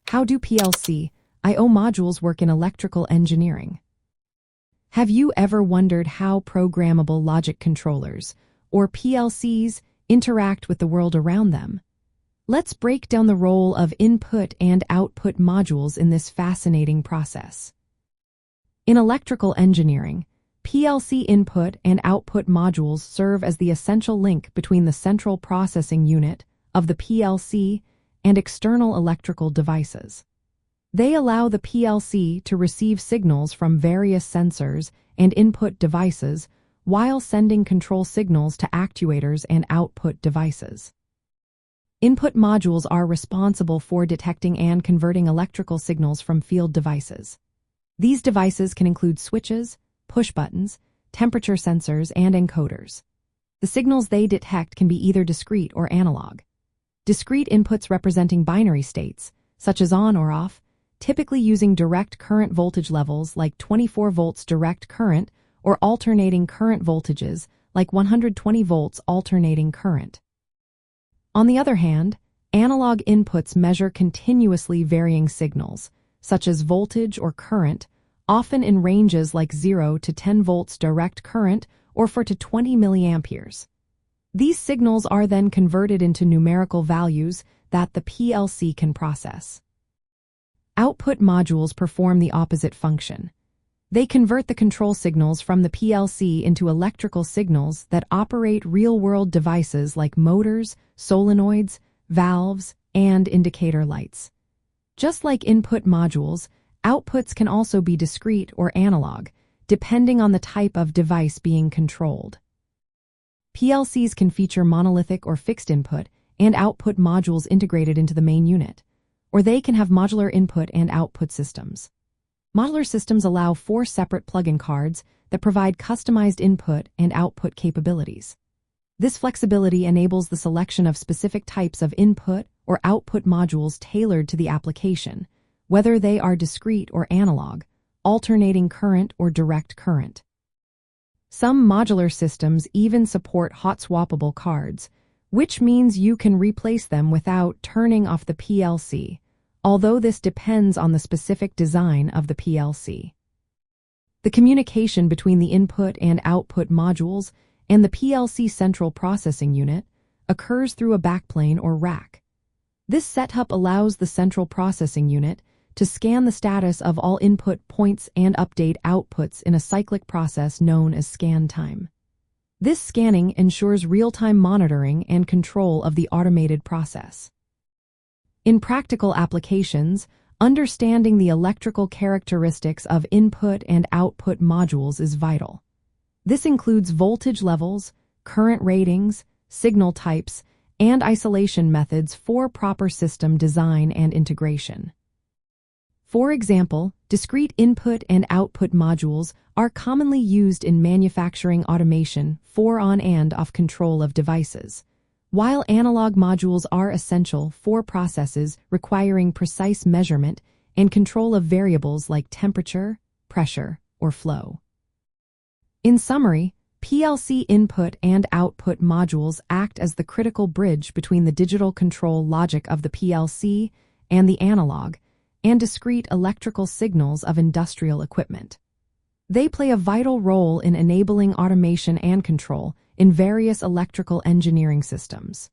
How do PLC I/O modules work in electrical engineering? Have you ever wondered how programmable logic controllers, or PLCs, interact with the world around them? Let's break down the role of input and output modules in this fascinating process. In electrical engineering, PLC input and output modules serve as the essential link between the central processing unit of the PLC and external electrical devices. They allow the PLC to receive signals from various sensors and input devices while sending control signals to actuators and output devices. Input modules are responsible for detecting and converting electrical signals from field devices. These devices can include switches, push buttons, temperature sensors, and encoders. The signals they detect can be either discrete or analog. Discrete inputs representing binary states, such as on or off, typically using direct current voltage levels like 24 volts direct current or alternating current voltages like 120 volts alternating current. On the other hand, analog inputs measure continuously varying signals, such as voltage or current, often in ranges like 0 to 10 volts direct current or 4 to 20 milliamperes. These signals are then converted into numerical values that the PLC can process. Output modules perform the opposite function. They convert the control signals from the PLC into electrical signals that operate real-world devices like motors, solenoids, valves, and indicator lights. Just like input modules, outputs can also be discrete or analog, depending on the type of device being controlled. PLCs can feature monolithic or fixed input and output modules integrated into the main unit, or they can have modular input and output systems. Modular systems allow 4 separate plug-in cards that provide customized input and output capabilities. This flexibility enables the selection of specific types of input or output modules tailored to the application, whether they are discrete or analog, alternating current or direct current. Some modular systems even support hot-swappable cards, which means you can replace them without turning off the PLC, although this depends on the specific design of the PLC. The communication between the input and output modules and the PLC central processing unit occurs through a backplane or rack. This setup allows the central processing unit to scan the status of all input points and update outputs in a cyclic process known as scan time. This scanning ensures real-time monitoring and control of the automated process. In practical applications, understanding the electrical characteristics of input and output modules is vital. This includes voltage levels, current ratings, signal types, and isolation methods for proper system design and integration. For example, discrete input and output modules are commonly used in manufacturing automation for on- and off control of devices, while analog modules are essential for processes requiring precise measurement and control of variables like temperature, pressure, or flow. In summary, PLC input and output modules act as the critical bridge between the digital control logic of the PLC and the analog and discrete electrical signals of industrial equipment. They play a vital role in enabling automation and control in various electrical engineering systems.